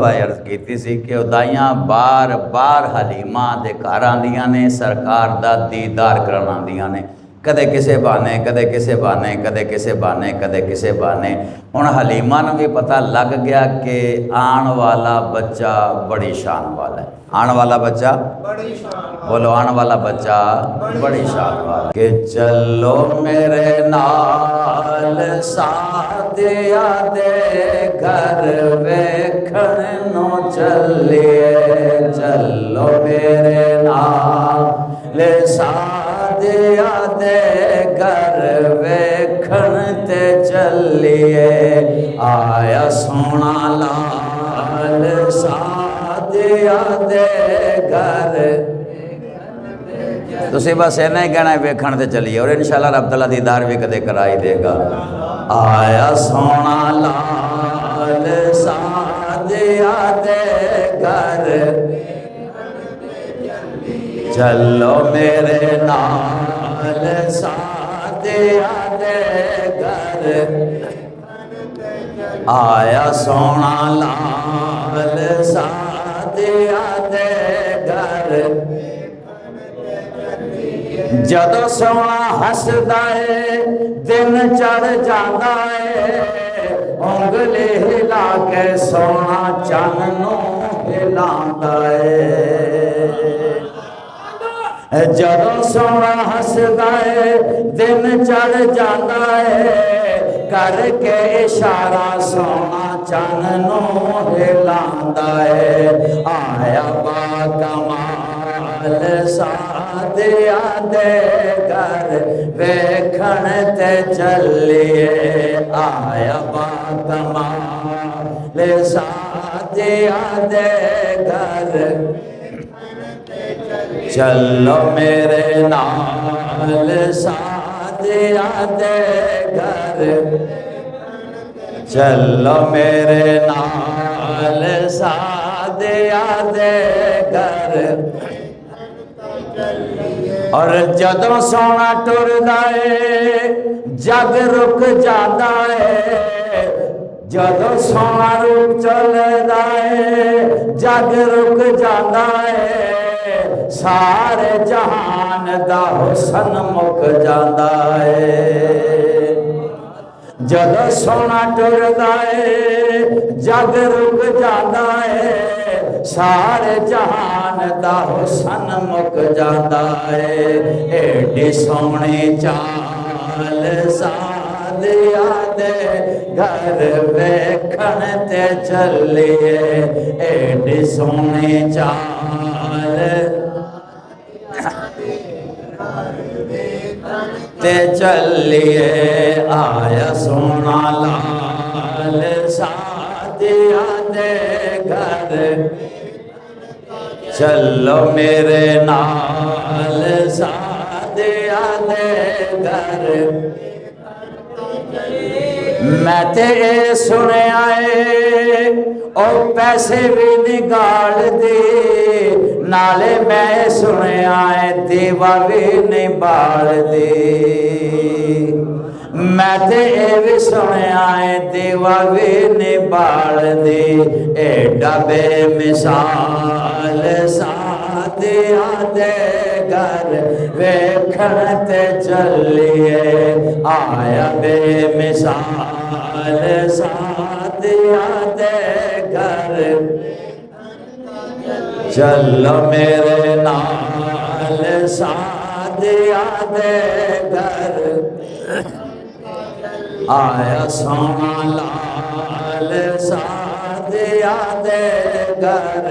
दफ़ा अर्ज़ की सी कि उदाइयाँ बार बार हलीमा दे घर आंदियां ने, सरकार दा दीदार करन आंदियां ने, कदे किसे बहाने कदे किसे बहाने कदे किसे बहाने कदे किसे बहाने। हुण हलीमा नूं भी पता लग गया कि आने वाला बच्चा बड़ी शान वाला है। आने वाला बच्चा बड़ी शान, बोलो आने वाला बच्चा बड़ी शान वाला। कि चलो मेरे नाल सादिया दे घर वेखण नूं चलिए, चलो मेरे नाल सादिया दे घर वेखण ते चलिए, आया सोना लाल सादिया दे घर। तुसी बस इन्ना ही कहना है वेखण ते चलिए, और इंशाअल्लाह रब तआला दीदार भी कदे कराई देगा। आया सोना लाल सादिया दे घर, चलो मेरे नाल सादिया दे घर, आया सोना लाल सादिया दे घर। जदों सोना हसदा है दिन चढ़ जाता है, उंगली हिला के सोना चन्न नूं हिलांदा है। जदों सोना हसदा है दिन चढ़ जाता है, करके इशारा सोना चन्न नूं हिलांदा है। आया बा कमाल सादिया दे घर वेखण ते चलिए, आया बा कमाल सादिया दे घर, चलो मेरे नाल सादिया दे घर, चलो मेरे नाल सादिया दे घर। और जदों सोना टुरदा है जग रुक जाता है, जदों सोना रुक चलदा है जग रुक जाता है, सारे जहान दा हुसन मुक जाता है। जदों सोना टुरदा है जग रुक जाता है, सारे जहान दा हुसन मुक जाता है। एडी सोहनी चाल सादिया दे घर वेखण ते चलिए, एडी सोहनी चाल ते चलिए, आया सोना लाल सादिया दे घर, चलो मेरे नाल सादिया दे घर। मैं ते सुनिया है ओ पैसे भी निकाल दे, नाले मैं सुनिया है दीवा भी नहीं बाल दे। मैं ते भी सुनिया है दीवा भी नहीं बाल दे, एडा बेमिसाल सादिया दे घर वेखण ते चलिए, आया बेमिसाल सादिया दे घर, चलो मेरे नाल सादिया दे घर, आया सोना लाल सादिया दे घर।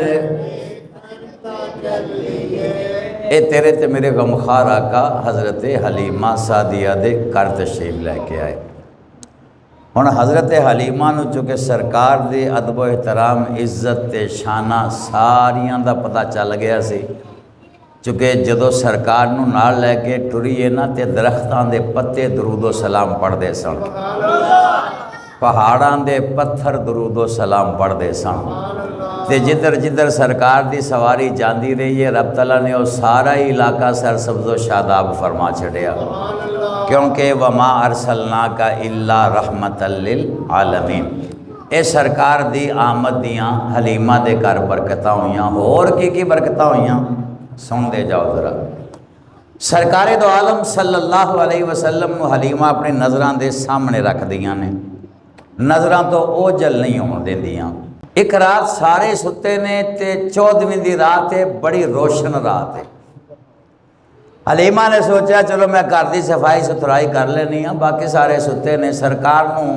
ए तेरे ते मेरे गमखार आका हज़रत हलीमा सादिया दे घर तशरीफ लैके आए। हुण हज़रत हलीमा नूं चूँकि सरकार दे अदब एहतराम इज्जत ते शाना सारियां दा पता चल गया सी, चूँकि जदों सरकार नूं नाल लैके टुरीए ना ते दरख्तां दे पत्ते दरूदो सलाम पढ़दे सन, पहाड़ां दे पत्थर दरूदो सलाम पढ़दे सन, ते जिधर जिधर सरकार दी सवारी जाती रही है रब तआला ने वो सारा ही इलाका सरसब्ज़ो शादाब फरमा छड़िया, क्योंकि वमा अरसलना का इल्ला रहमतल लिल आलमीन। ये सरकार दी आमद दियाँ हलीमा दे घर बरकतां होइयां। होर की बरकतां होइयां सुनते जाओ ज़रा। सरकारे दो आलम सल्लल्लाहु अलैहि वसल्लम नूं हलीमा अपनी नज़रां दे सामने रख दियां ने, नज़रां तो ओझल नहीं होण दिंदियां। एक रात सारे सुते ने ते 14वीं दी रात है, बड़ी रोशन रात है। हलीमा ने सोचा चलो मैं घर की सफाई सुथराई कर लेनी हाँ, बाकी सारे सुते ने। सरकार नूं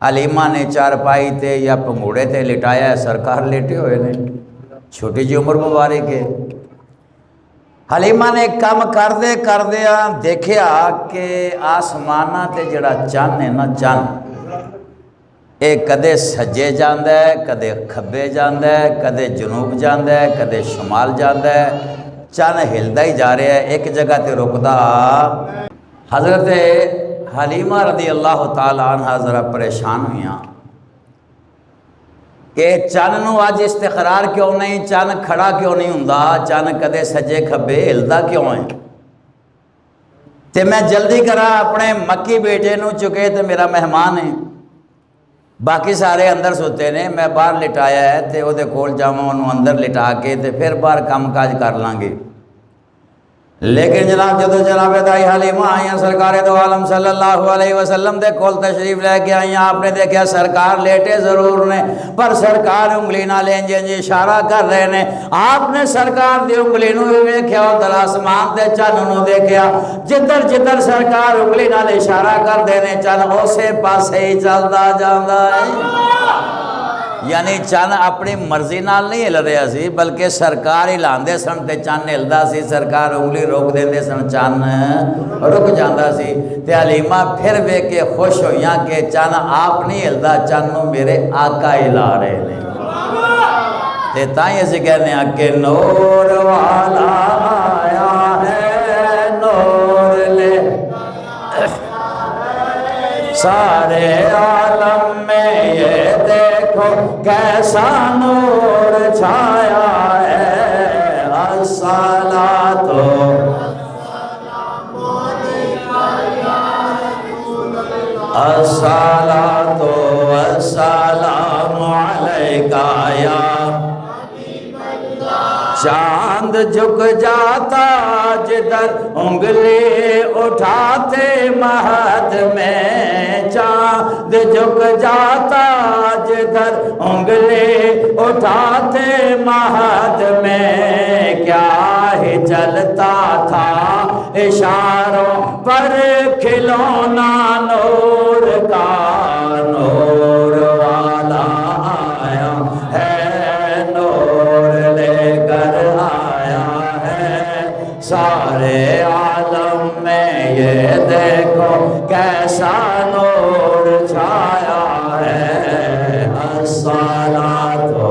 हलीमा ने चारपाई ते या पंगूड़े ते लिटाया है, सरकार लेटे हुए ने, छोटी जी उम्र मुबारक है। हलीमा ने काम करदे करदे देखिया कि आसमाना ते जड़ा चन्न है ना, चन्न ये कदे सज्जे जांदा है, कदे खब्बे जांदा है, कदे जनूब जांदा है, कदे शुमाल जांदा है। चन्न हिलदा ही जा रहा है, एक जगह ते रुकदा। हज़रत हलीमा रदी अल्लाह तआला अन्हा ज़रा परेशान हुई कि चन्न नूं अज इस्तिक़रार क्यों नहीं, चन्न खड़ा क्यों नहीं हुंदा, चन्न कदे सज्जे खब्बे हिलदा क्यों है। तो मैं जल्दी करा अपने मक्की बेटे नूं चुके तो मेरा मेहमान है, बाकी सारे अंदर सुते ने, मैं बाहर लिटाया है तो वो कोल जावां, उन्होंने अंदर लिटा के तो फिर बाहर काम काज कर लांगे। लेकिन जनाब जो जनाब दाई हलीमा आईया सरकार दो आलम सल्लल्लाहु अलैहि वसल्लम दे कोल तशरीफ लैके आईया। आपने देखा सरकार लेटे जरूर ने, पर सरकार उंगली नाल इंज इंज इशारा कर रहे ने। आपने सरकार दी उंगली नूं भी वेख्या, उधर आसमान ते चन्न नूं देखा, जिधर जिधर सरकार उंगली नाल इशारा करदे ने चन्न उसे पासे ही चलदा जांदा है। यानी चन्न अपनी मर्जी नाल नहीं हिल रहा सी, बल्कि सरकार हिलांदे सन ते चन्न हिलदा सी, सरकार उंगली रोक देंदे सन चन्न रुक जांदा सी। ते हलीमा फिर वेख के खुश होइयां कि चन्न आप नहीं हिलदा, चन्न नूं मेरे आका हिला रहे ने। ते तां ही असीं कहने आ कि नूर वाला आया है, नूर ले सारे आलम में ये देखो कैसा नूर छाया है। अस्सलातो अस्सलातो अस्सलामु अलैका या चांद झुक जाता जिधर उंगली उठाते महद में, चांद झुक जाता जिधर उंगली उठाते महद में। क्या ही चलता था इशारों पर खिलौना नूर का, नूर वाला आया है, नूर लेकर आया है सारे आलम में। ये देखो कैसा नूर छाया है। अस्सलातो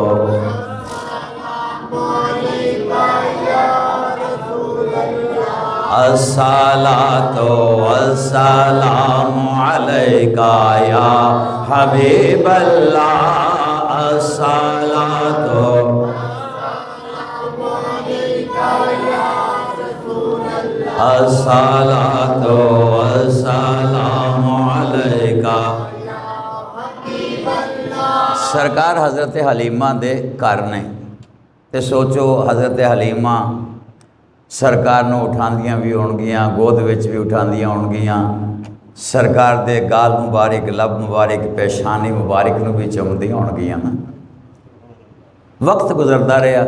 अस्सलातो अस्सलामु अलैका या हबीबल्लाह। अस्सलातो अस्सलातो अस्सलामु अलैका। सरकार हज़रत हलीमा दे घर ने ते सोचो हज़रत हलीमा सरकार नूं उठांदियां भी होणगियां, गोद विच भी उठांदियां होणगियां, सरकार दे गाल मुबारक, लब मुबारक, पेशानी मुबारक नूं भी चुमदियां होणगियां ना। वक्त गुजरदा रहा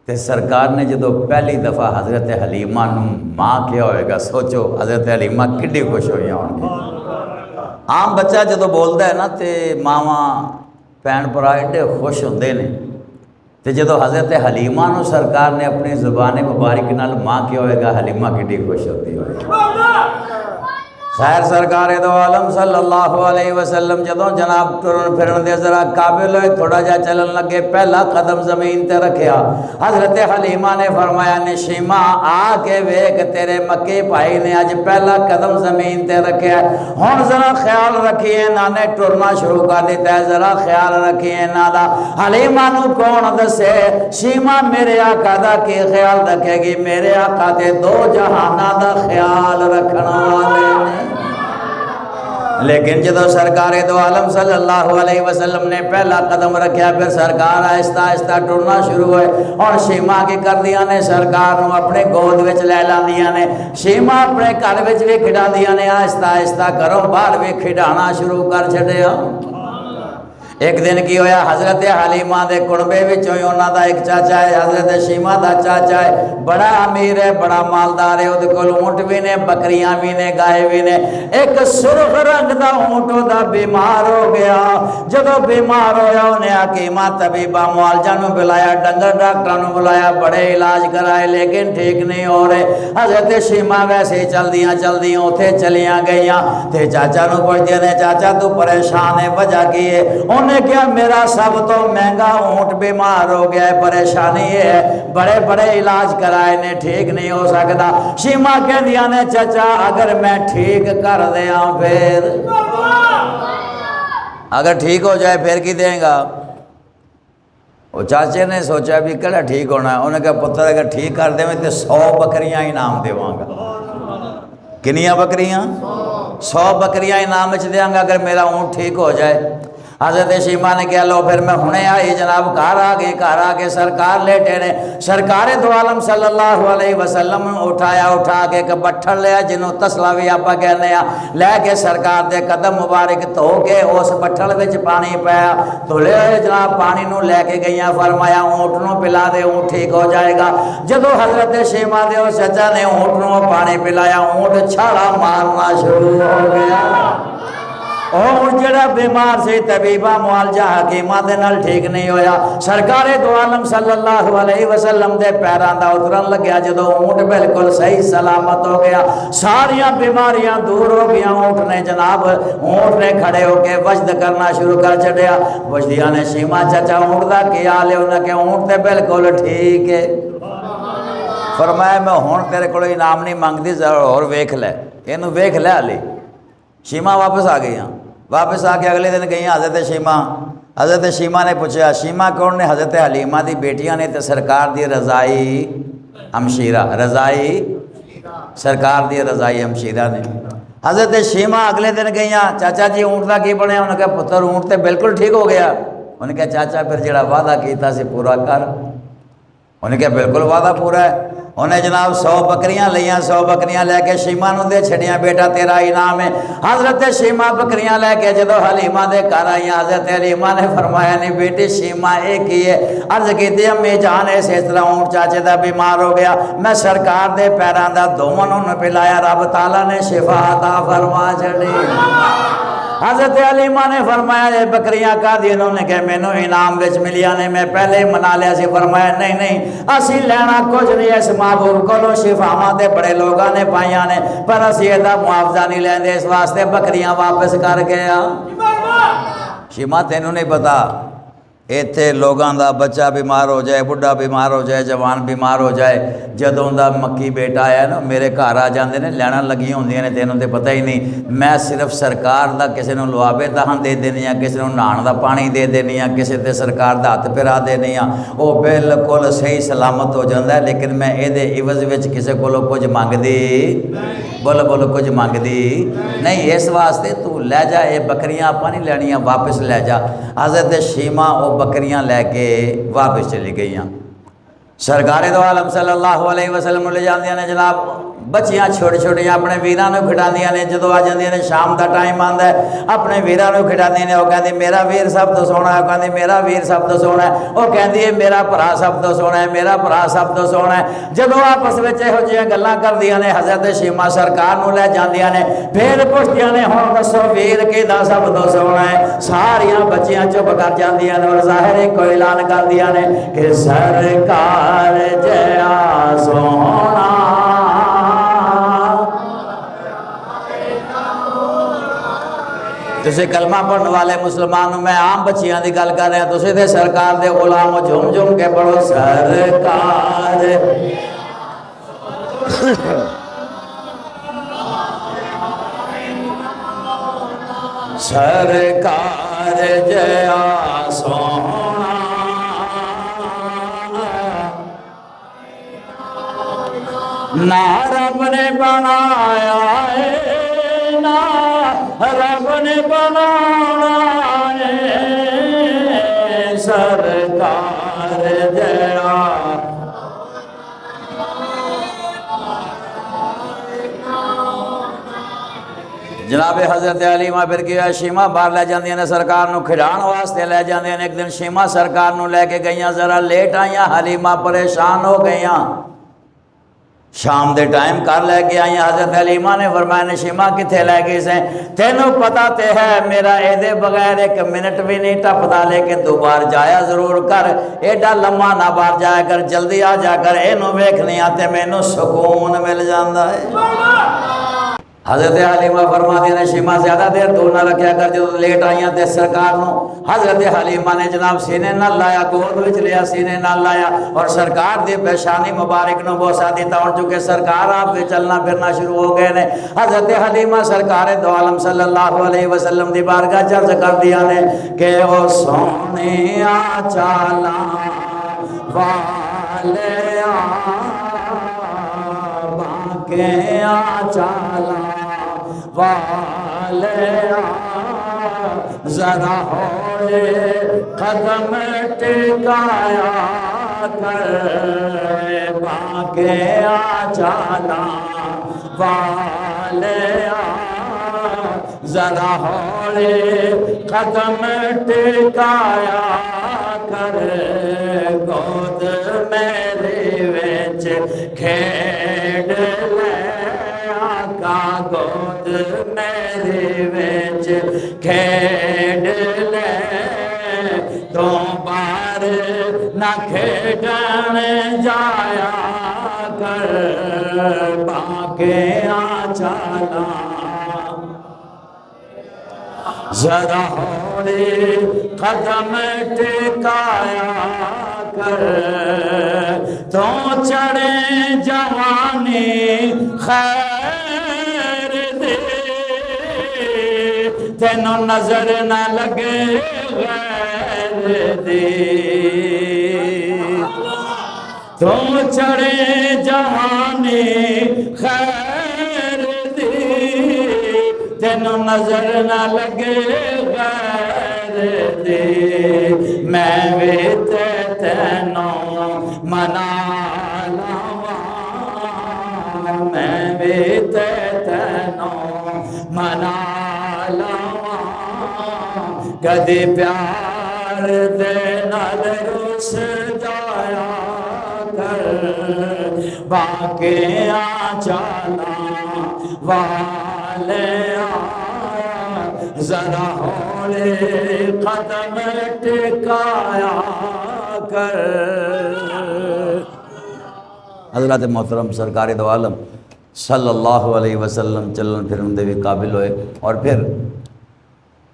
तो सरकार ने जो पहली दफ़ा हज़रत हलीमा नूं माँ क्या होएगा, सोचो हज़रत हलीमा किड्डी खुश होई होणगी। आम बच्चा जो बोलता है ना तो मावां भैन भरा एडे खुश होंदे ने, तो जो हज़रत हलीमा नूं सरकार ने अपनी ज़ुबान मुबारक नाल माँ क्या होएगा, हलीमा किड्डी खुश होती होगी। खैर सरकार दो आलम सल्लल्लाहु अलैहि वसल्लम जदों जनाब टुरन फिरन दे जरा काबिल होए, थोड़ा जा चलन लगे, पहला कदम जमीन ते रखिया। हज़रत हलीमा ने फरमाया निशीमा आके वेख तेरे मक्के भाई ने अज पहला कदम जमीन ते रखिया, हुण जरा ख्याल रखिए इन्हां ने टुरना शुरू कर दिता है, जरा ख्याल रखिए इन्हां दा। हलीमा नूं कौन दसे शीमा मेरे आका दा की ख्याल रखेगी, मेरे आका ते दो जहाना दा ख्याल रखण वाले ने। लेकिन जो सरकार दो आलम सल्लल्लाहु अलैहि वसल्लम ने पहला कदम रखा, फिर सरकार आहिस्ता आहिस्ता टुरना शुरू हुए। और सीमा की कर दिया ने सरकार को अपने गोद में लै लादिया ने, सीमा अपने घर में भी खिडा दिया ने, आहिस्ता आहिस्ता घरों बाहर भी खिडाना शुरू कर छड़िया। एक दिन की होया, हजरत हलीमा के कुड़बे विचों उन्होंने एक चाचा है, हजरत सीमा का चाचा है, बड़ा अमीर है, बड़ा मालदार है, वो कोल ऊँट भी ने, बकरियां भी ने, गाय भी ने। एक सुरख रंग का ऊँट वह बीमार हो गया। जो बीमार होया उन्हें हकीमा तबीबा मुआलजा बुलाया, डंगर डॉक्टर बुलाया, बड़े इलाज कराए, लेकिन ठीक नहीं हो रहे। हजरत सीमा वैसे ही चलदियां चलदियां उत्थे चलियां गईयां ते चाचा नूं पुछदियां ने, चाचा तू परेशान है, वजह की है? उन्हें क्या, मेरा सब तो महंगा ऊँट बीमार हो गया है, परेशानी ये है, बड़े बड़े इलाज कराए ने, ठीक नहीं हो सकता। सीमा कहदियां ने, चाचा अगर मैं ठीक कर दिया फिर, अगर ठीक हो जाए फिर की देगा? वो चाचे ने सोचा भी कड़ा ठीक होना है। उन्हें कहा पुत्र अगर ठीक कर देवे तो 100 बकरियां इनाम देवांगा। किनिया बकरियां? 100 बकरियां इनाम में देंगा अगर मेरा ऊँट ठीक हो जाए। हजरत सीमा ने कहा लो फिर मैं हुणे आई जनाब, घर आ गई। घर आके सरकार लेटे ने, सरकार दो आलम सल्लल्लाहु अलैहि वसल्लम उठाया, उठा के एक बट्ठल लिया जिन्हों तसला भी आप कहने, लैके सरकार दे कदम मुबारक धो के उस बट्ठल में पानी पाया, धुले हुए जनाब पानी नूं लैके गई, फरमाया ऊँट नूं पिला दे, ऊँट ठीक हो जाएगा। जदों हजरत सीमा दे उस चाचा ने ऊँट नूं पानी पिलाया, ऊँट छाला मारना शुरू हो गया। और जड़ा बीमार से तबीबा मुआलजा हकीमा दे नाल ठीक नहीं होया। सरकार दो आलम सल्लल्लाहु अलैहि वसल्लम दे पैरां दा उतरन लग्या। जदों ऊँट बिल्कुल सही सलामत हो गया, सारियां बीमारियां दूर हो गई। ऊँट ने जनाब, ऊँट ने खड़े होके वजद करना शुरू कर छड़िया। वजदिया ने सीमा चाचा ऊँट दा की हाल है? उन्हें कहा ऊँट ते बिल्कुल ठीक है। फरमाया मैं हुण तेरे कोलों इनाम नहीं मंगदी, और वेख लै, इनू वेख लै हाली। सीमा वापस आ गई। वापस आके अगले दिन गई हजरत सीमा। हजरत सीमा ने पूछा, सीमा कौन ने? हजरत हलीमा दी बेटियां ने, तो सरकार दी रजाई हमशीरा, रजाई सरकार दी रजाई हमशीरा ने। हजरत सीमा अगले दिन गई, चाचा जी ऊँट का की बनया? उन्होंने कहा पुत्र ऊँट तो बिल्कुल ठीक हो गया। उन्हें कहा चाचा फिर जो वादा किया से पूरा कर। उन्हें कहा बिल्कुल वादा पूरा है। उन्हें जनाब 100 बकरियां लिया, 100 बकरियां लैके सीमा नूं दे छड़िया, बेटा तेरा इनाम है। हजरत सीमा बकरियां लैके जो हलीमा दे घर आई, हजरत हलीमा ने फरमाया नहीं बेटी सीमा एक ही है। अर्ज की अम्मी जान इस तरह ऊँट चाचे का बीमार हो गया, मैं सरकार दे पैरों का दोवां नूं पिलाया, रब ताला ने शिफा अता फरमा छड़ी। हजरत हलीमा ने फरमाया ये बकरियां का दी? उन्होंने कहा मैनू इनाम विच मिलिया ने, मैं पहले ही मना लिया सी। फरमाया नहीं नहीं असी लेना कुछ नहीं, इस महबूब को शिफावां ते बड़े लोगों ने पाइया ने, पर असी इसदा मुआवजा नहीं लेंदे, इस वास्ते बकरियां वापस कर गया। सीमा तेनू नहीं पता इत्थे लोगों का बच्चा बीमार हो जाए, बुढ़ा बीमार हो जाए, जवान बीमार हो जाए, जदों का मक्की बेटा आया ना मेरे घर आ जाते हैं, लैना लगी होंदियां ने, तेनों तो पता ही नहीं। मैं सिर्फ सरकार का किसी को लुआबे दहां दे देनी, किसी को नहाण का पानी दे देनी, किसी ते सरकार का हथ फिरा देनी, वो बिल्कुल सही सलामत हो जाता है। लेकिन मैं ये इवज में किसी को कुछ मंगदी, बोलो बोलो कुछ मंगदी नहीं। इस वास्ते तू लै जा, ये बकरियां आप नहीं लैनिया, वापस लै जा। हजरत सीमा वो बकरियां लैके वापस चली गई। सरकार दो आलम सल्लल्लाहु अलैहि वसल्लम ले जांदियां ने जनाब, बच्चियां छोटे छोटे अपने वीरां नूं खिडांदियां ने। जदों आ जांदियां ने शाम का टाइम आंदा है, अपने वीरां नूं खिडांदियां ने। वो कहंदी मेरा वीर सब तो सोहना है, कहंदी मेरा वीर सब तो सोहना है। वो कहंदी है मेरा भरा सब तो सोहना है, मेरा भरा सब तो सोहना है। जदों आपस में इहो जिहियां गल्लां करदियां ने, हजरत सीमा सरकार नूं लै जांदियां ने, फिर पुछदियां ने हुण दसो वीर किहदा सब तो सोहना है। सारियां बच्चियां चुप कर जांदियां ने और ज़ाहिर इको ऐलान करदियां ने कि सरकार जया सोहना। तुसी कलमा पढ़ने वाले मुसलमान, मैं आम बच्चियां की गल कर रहा, तुसी ते सरकार दे गुलाम झुम झुम के पढ़ो सरकार। सरकार जया सोहना, ना रब ने बनाया है ना रब ने बनाया सरकार जड़ा। जनाब हजरत हलीमा फिर क्या शीमा बाहर लै जांदियां ने सरकार नूं खिडाण वास्ते लै जांदियां ने। एक दिन शीमा सरकार नूं लैके गईयां, जरा लेट आईयां, हलीमा परेशान हो गईयां। शाम दे टाइम घर लैके आईयां। हजरत हलीमा ने फरमाया ने शीमा कित्थे लै गई से? तेनों पता ते है मेरा एदे बगैर एक मिनट भी नहीं टपदा, लेकिन तू बाहर जाया जरूर कर, एडा लम्मा ना बाहर जाया कर, जल्दी आ जा कर, इनू वेखनी आ ते मैनू सुकून मिल जांदा है। हजरत हलीमा फरमाती ने शीमा ज्यादा देर दूर ना रखा कर, जो लेट आईया तो सरकार नूं हजरत हलीमा ने जनाब सीने नाल लाया, गोद विच लिया, सीने नाल लाया और सरकार दी पेशानी मुबारक नूं बोसा दिता। हुण चूंकि सरकार आप भी चलना फिरना शुरू हो गए ने, हजरत हलीमा सरकार दो आलम सल्लल्लाहु अलैहि वसल्लम दी बारगाह चर्च कर दिया ने कि ओ सोनिया चाला वाले बाके चाला वाले जरा होले कदम टिकाया कर, बाके चाला वाले जरा होले कदम टिकाया कर, गोद मेरे विच खेड ले आका, गोद मेरे विच खेड ले, तो बार ना खेडन जाया कर, बाके चाला जरा होले कदम टिकाया कर, तो चढ़े जवानी खैर दे, तेनों नजर न लगे गैर दे, तो चढ़े जवानी खैर दे, तेनों नजर न लगे गैर दे, मैं भी तेनों मना लवा, मैं भी तेनों मना लवा, कदी प्यार दे नाल रुस जाया कर, बाके चाला वाले जरा होले कदम टिकाया कर। हज़रत मोहतरम सरकार दो आलम सल्लल्लाहु अलैहि वसल्लम चलन फिरन दे भी काबिल होए। और फिर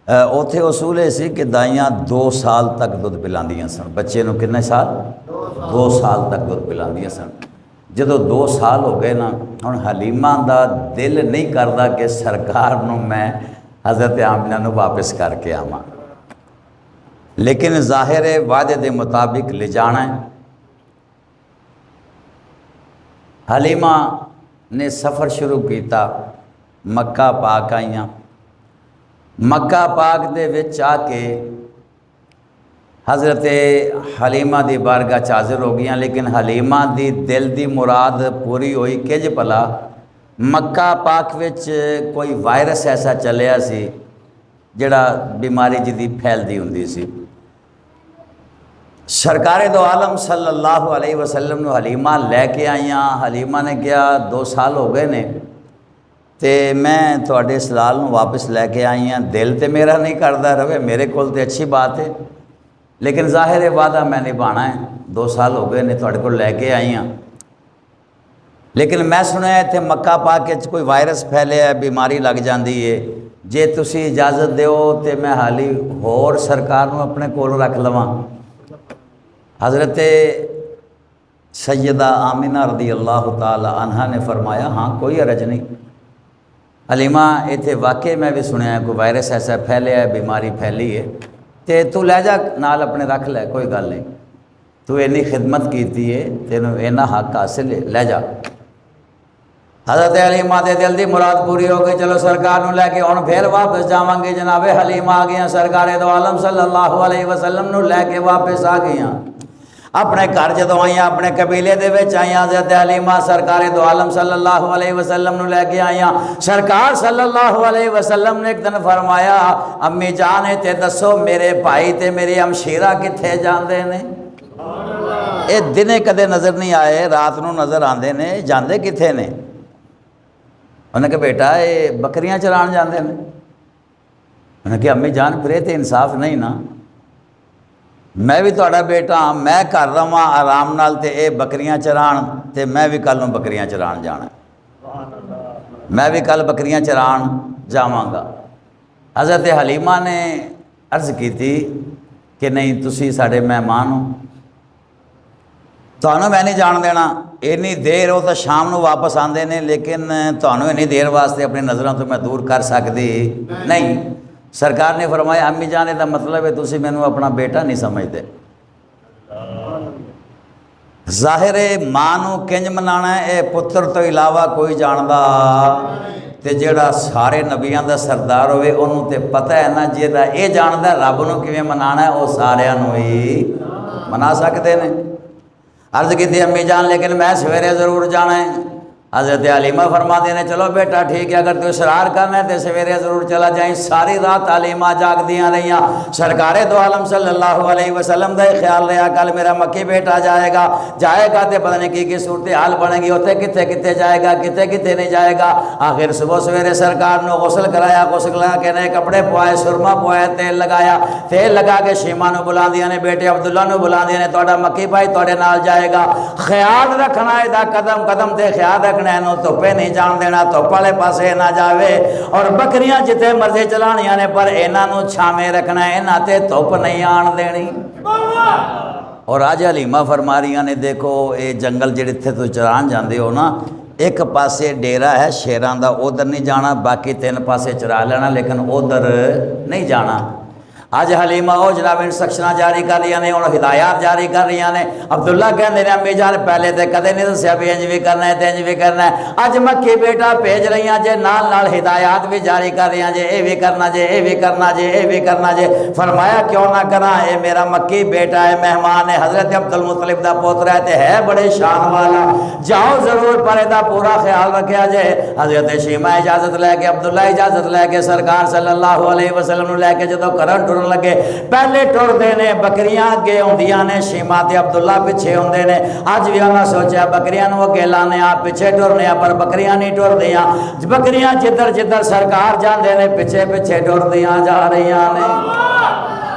उथे उसूल ये सी कि दाइयां 2 साल तक दुध पिलांदियां सन, बच्चे नूं कितने साल? 2 साल तक दुध पिलांदियां सन। जदों 2 साल हो गए ना, हुण हलीमा दा दिल नहीं करदा कि सरकार नूं मैं हज़रत आमिना नूं वापस करके आवां, लेकिन ज़ाहिर है वादे के मुताबिक ले जाना है। हलीमा ने सफ़र शुरू किया, मक्का पाक आईयां। मक्का पाक दे विच आके हज़रत हलीमा दी बारगाह च हाज़िर हो गई, लेकिन हलीमा दी दिल दी मुराद पूरी हुई किज भला मक्का पाक विच कोई वायरस ऐसा चलिया सी जिहड़ा बीमारी जिहदी फैलदी हुंदी सी। सरकार दो आलम सल्लल्लाहु अलैहि वसल्लम नूं हलीमा लैके आईयां। हलीमा ने कहा 2 साल हो गए ने ते मैं तुहाडे इस लाल नूं वापस लैके आई हाँ, दिल तो मेरा नहीं करता रवे, मेरे कोल ते अच्छी बात है, लेकिन जाहिर है वादा मैं निभाना है। 2 साल हो गए ने तुहाडे कोल लैके आई हाँ, लेकिन मैं सुनिया इत्थे मक्का पाक च कोई वायरस फैलिया है, बीमारी लग जाती है, जे तुसी इजाज़त दो तो मैं हाली होर सरकार नूं अपने कोल रख लवां। हज़रत सैयदा आमिना रदी अल्लाह ताला अन्हा ने फरमाया हाँ कोई हरज नहीं, हलीमा इत्थे वाकई मैं भी सुनिया कोई वायरस ऐसा फैलिया है, बीमारी फैली है, तो तू लै जा नाल अपने रख लै, कोई गल नहीं, तू इन्नी खिदमत की है, तेनों इन्ना हक हासिल है, लै जा। हज़रत हलीमा दे दिल की मुराद पूरी हो गई। चलो सरकार नूं लैके हुण फिर वापस जावांगे। जनाबे हलीमा आ गई, सरकारे दो आलम सल्लल्लाहु अलैहि वसल्लम नूं लैके वापस आ गई। अपने घर जदों आईयां, अपने कबीले दे विच आईयां, हज़रत हलीमा सरकारे दो आलम सल्लल्लाहु अलैहि वसल्लम नूं लैके आईयां। सरकार सल्लल्लाहु अलैहि वसल्लम ने एक दिन फरमाया, अम्मी जान ते दसो मेरे भाई ते मेरी हमशीरा कित्थे जांदे ने? ये दिने कदे नज़र नहीं आए, रात नूं नज़र आंदे ने, जांदे कित्थे ने? उन्हें कहा बेटा ये बकरियां चरान जाते हैं। उन्हें कहा अम्मी जान फिर तो इंसाफ नहीं ना, मैं भी थोड़ा बेटा हाँ, मैं घर रवां आराम नाल ते ये बकरियां चरान, ते मैं भी कल नूं बकरियां चरान जाना, मैं भी कल बकरियां चरान जावांगा। हज़रत हलीमा ने अर्ज़ की थी कि नहीं तुसी साडे मेहमान हो, तुहानूं मैं नहीं जान देना। इन्नी देर वो तो शाम को वापस आते हैं, लेकिन तुहानूं इन्नी देर वास्ते अपनी नज़रों तो मैं दूर कर सकती नहीं। सरकार ने फरमाया अम्मी जाने का मतलब है तुसी मैनू अपना बेटा नहीं समझते। जाहिर है मां नूं किंज मनाना है ये पुत्र तो इलावा कोई जानदा, ते जेड़ा सारे नबियां दा सरदार होवे उन्होंने ते पता है ना, जेड़ा ये जानदा रब नूं किवें मनाना है वो सारियां नूं ही मना सकते हैं। अर्ज़ की अम्मी जान लेकिन मैं सवेरे ज़रूर जाना है। हज़रत हलीमा फरमाते ने चलो बेटा ठीक है, अगर तू इसरार करना है तो सवेरे ज़रूर चला जाए। सारी रात हलीमा जागदियाँ रहियाँ। सरकारे दो आलम सल्लल्लाहु अलैहि वसल्लम का ख्याल रहा कल मेरा मक्की बेटा जाएगा तो पता नहीं की सूरत हाल बनेगी, उत्थे कित्थे कित्थे जाएगा, कित्थे कित्थे नहीं जाएगा। आखिर सुबह सवेरे सरकार ने गुसल कराया, गुसल करा के नए कपड़े पवाए, सुरमा पवाया, तेल लगाया, तेल लगा के शीमा नूं बुलांदियां ने, बेटे अब्दुल्ला नूं बुलांदियां ने, तुहाडा मक्की भाई तुहाडे नाल जाएगा, ख्याल रखना इहदा कदम कदम ते ख्याल रखना, इहनूं धुप्पे नहीं जान देना, धुप्प वाले पासे ना जावे, और बकरियां जिथे मर्जी चलानियां ने पर इन्हां छावे रखना, इन्हां ते धुप्प नहीं आन देनी। और आज हलीमा फरमा रही ने देखो ये जंगल जिहड़े इत्थे तुसीं चरान जांदे हो ना, एक पासे डेरा है शेरां दा, उधर नहीं जाना, बाकी तीन पासे चरा लेना, लेकिन उधर नहीं जाना। अज हलीमा वो जनाब इंस्ट्रक्शन जारी कर रही ने, हुण हिदायत जारी कर रही ने। अब्दुल्ला कहते हैं अम्मी जान पहले तो कदे नहीं दस्या भी इंज भी करना है तो इंज भी करना है, अज मक्खी बेटा भेज रही जे, नाल नाल हिदायत भी जारी कर रही जे, ये भी करना जे, ये भी करना जे, ये भी करना जे। फरमाया क्यों ना करा, ये मेरा मक्की बेटा है, मेहमान है, हज़रत अब्दुल मुत्तलिब दा पोतरा है, है बड़े शान वाला, जाओ जरूर पर इसका पूरा ख्याल रखा जे। हज़रत शीमा इजाजत लैके, अब्दुल्ला इजाजत लैके सरकार सल्लल्लाहु अलैहि वसल्लम लैके जो करन टुरन लगे, पहले टुरदे ने, बकरियां अगे आउंदियां ने, शीमा ते अब्दुल्ला पिछे आउंदे ने। अज भी उन्होंने सोचा बकरियां नूं अगे लाने, आप पिछे टुरने, पर बकरियां नहीं टुरदियां। बकरियां जिधर जिधर सरकार जाते हैं पिछे पिछे टुरदियां जा रही ने।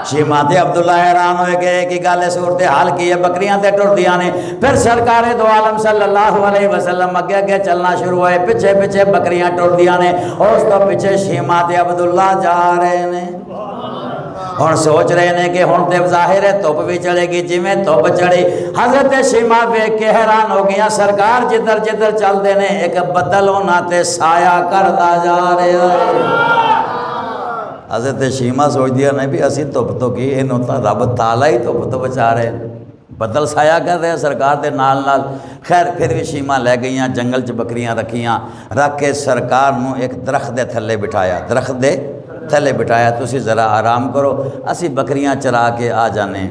शीमा ते अब्दुल्ला हैरान हो गए कि गल सूरत हाल की है, बकरियां ते टुरदियां ने। फिर सरकारे दो आलम सल्लल्लाहु अलैहि वसल्लम अगे अगे चलना शुरू हुए, पिछे पिछे बकरियां टुरदियां ने, और उस तो पिछे शीमा ते अब्दुल्ला जा रहे ने। हुण सोच रहे हैं कि हुण तो जाहिर है धुप भी चढ़ेगी, जिमें धुप चढ़ी हज़रत शीमा वेख के हैरान हो गया। सरकार जिधर जिधर चलते हैं एक बदल उन्होंने साया करता जा रहा है। हज़रत शीमा सोचती है भी असी धुप तो की, इन्हों तो रब ताला ही धुप तो बचा रहे, बदल साया कर रहे सरकार के नाल नाल। खैर फिर भी शीमा लै गई, जंगल च बकरियां रखियां, रख के सरकार नूं एक दरख्त के थल्ले बिठाया, दरख्त के थले बिठाया, तुसी ज़रा आराम करो, असी बकरियां चरा के आ जाने।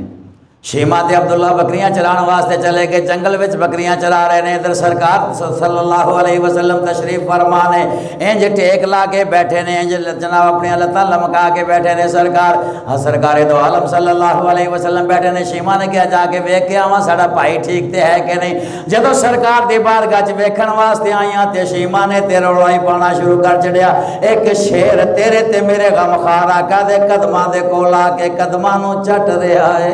शीमा ते अब्दुल्ला बकरियां चराने वास्ते चले गए, जंगल में बकरियां चरा रहे हैं। इधर सरकार सल्लल्लाहु अलैहि वसल्लम तशरीफ फरमा ने, इंज टेक ला के बैठे ने, इंज जनाब अपनी लत्तां लमका के बैठे ने। सरकार दो आलम सल्लल्लाहु अलैहि वसल्लम बैठे ने। शीमा ने कहा जाके वेख के आवां साडा भाई ठीक तो है कि नहीं। जदों सरकार दी बारगाह च वेखण वास्ते आईयां ते शीमा ने ते रौला ही पाना शुरू कर छड़िया, एक शेर तेरे ते मेरे गमखार आका दे कदमां दे कोल आके कदमां नूं झट रहा है।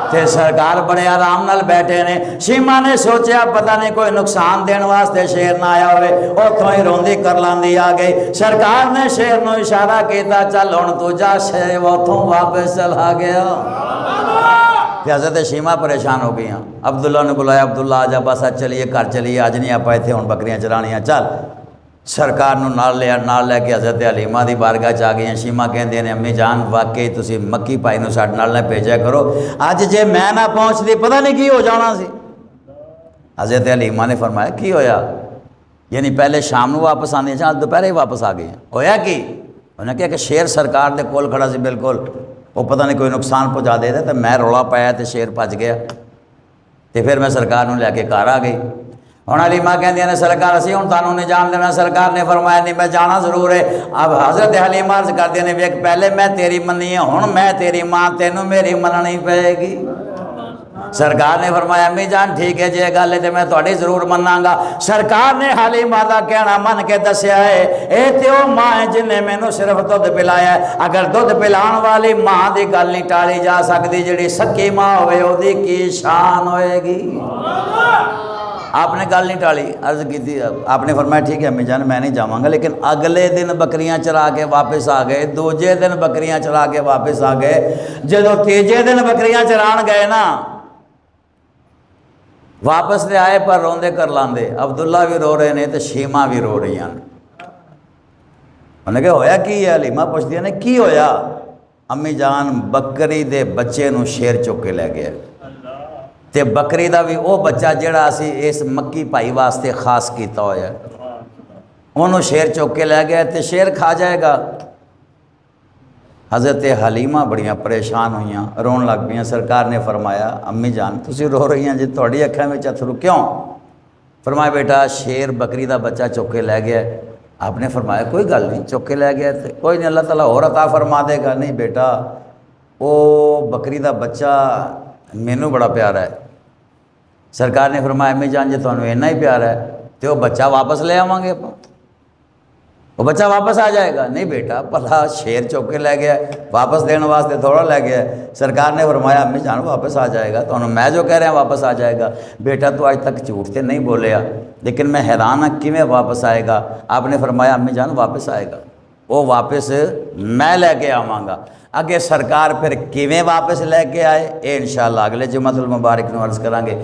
ते सरकार बड़े आराम नाल बैठे ने। शीमा ने सोचा पता नहीं कोई नुकसान देने वास्ते शेर ना आया होवे, उतों ही रोंदी करलांदी आ गई। सरकार ने शेर नूं इशारा किया, चल हुण तू जा, शेर उतों वापस चला गया। हज़रत शीमा परेशान हो गई। अब्दुल्ला ने बुलाया, अब्दुल्ला आजा बस आज चलिए घर चलिए, अज नहीं आप इत्थे हुण बकरियां चरानियां, चल। सरकार नूं नाल लैके हज़रत हलीमा की बारगाह च आ गई। शीमा कहते हैं अम्मी जान वाकई तुसी मक्की भाई नूं साडे नाल ना भेजा करो, अज जे मैं ना पहुँचती पता नहीं की हो जाना सी। हज़रत हलीमा ने फरमाया की होया? यानी पहले शाम को वापस आने अज दोपहरे ही वापस आ गए। होया कि उन्हें कहा कि शेर सरकार के कोल खड़ा सी, बिल्कुल वो पता नहीं कोई नुकसान पहुँचा देता, तो मैं रौला पाया तो शेर भज गया। तो फिर मैं सरकार में लैके घर आ गई। हुण हलीमा कहंदियां ने सरकार असीं हुण तुहानूं नहीं जान देना। सरकार ने फरमाया नहीं मैं जाना जरूर है। अब हज़रत हलीमा अर्ज़ करदियां ने वेख पहले मैं तेरी मन्नी है, हुण मैं तेरी मां, तेनू मेरी मननी पेगी। सरकार ने फरमाया अम्मी जान ठीक है जे गल है तो मैं तुहाडी जरूर मनांगा। सरकार ने हलीमा दा कहना मन के दस्या है ये तो वो मां है जिन्हें मैनू सिर्फ दुध पिलाया है। अगर दुध पिलाने वाली मां की गल नहीं टाली जा सकती, जिहड़ी सक्की मां होवे ओहदी की शान होएगी। आपने गल नहीं टाली, अर्ज की। आपने फरमाया ठीक है अम्मी जान मैं नहीं जावांगा। लेकिन अगले दिन बकरियां चरा के वापस आ गए, दूजे दिन बकरियां चरा के वापस आ गए। जो तीजे दिन बकरियां चरान गए ना, वापस तो आए पर रोंदे कर लांदे। अब्दुल्ला भी रो रहे हैं तो शीमा भी रो रही हैं। उन्हें कहा होया की है? हलीमा पुछदियां ने की होया? अम्मी जान बकरी दे बच्चे नूं शेर चुक के लै गया, ते बकरी का भी वो बच्चा जिहड़ा असी इस मक्की भाई वास्ते खास किया होया, उन्होंने शेर चुक के लै गया तो शेर खा जाएगा। हज़रत हलीमा बड़ियां परेशान हुई, रोन लग पईयां। सरकार ने फरमाया अम्मी जान तुसीं रो रही हैं जी, तुहाडी अखां विच अथरू क्यों? फरमाया बेटा शेर बकरी का बच्चा चुक के लै गया। आपने फरमाया कोई गल नहीं, चुक के लै गया तो कोई नहीं, अल्लाह ताला होर अता फरमा देगा। नहीं बेटा वो बकरी का बच्चा मैनू बड़ा प्यारा है। सरकार ने फरमाया अम्मी जान जे तुहानूं इन्ना ही प्यारा है तो वह बच्चा वापस ले आवांगे आपां, वो बच्चा वापस आ जाएगा। नहीं बेटा भला शेर चुक के लै गया, वापस देने वास्ते थोड़ा लै गया। सरकार ने फरमाया अम्मी जान वापस आ जाएगा, तो मैं जो कह रहा वापस आ जाएगा। बेटा तो आज तक झूठ तो नहीं बोलिया, लेकिन मैं हैरान हाँ किवें वापस आएगा? आपने फरमाया अम्मी जान वापस आएगा, वो वापस मैं लैके आवांगा। अगे सरकार फिर किवें वापस लैके आए ये इंशाअल्लाह अगले जुम्मतुल मुबारक नूं अर्ज़ करांगे।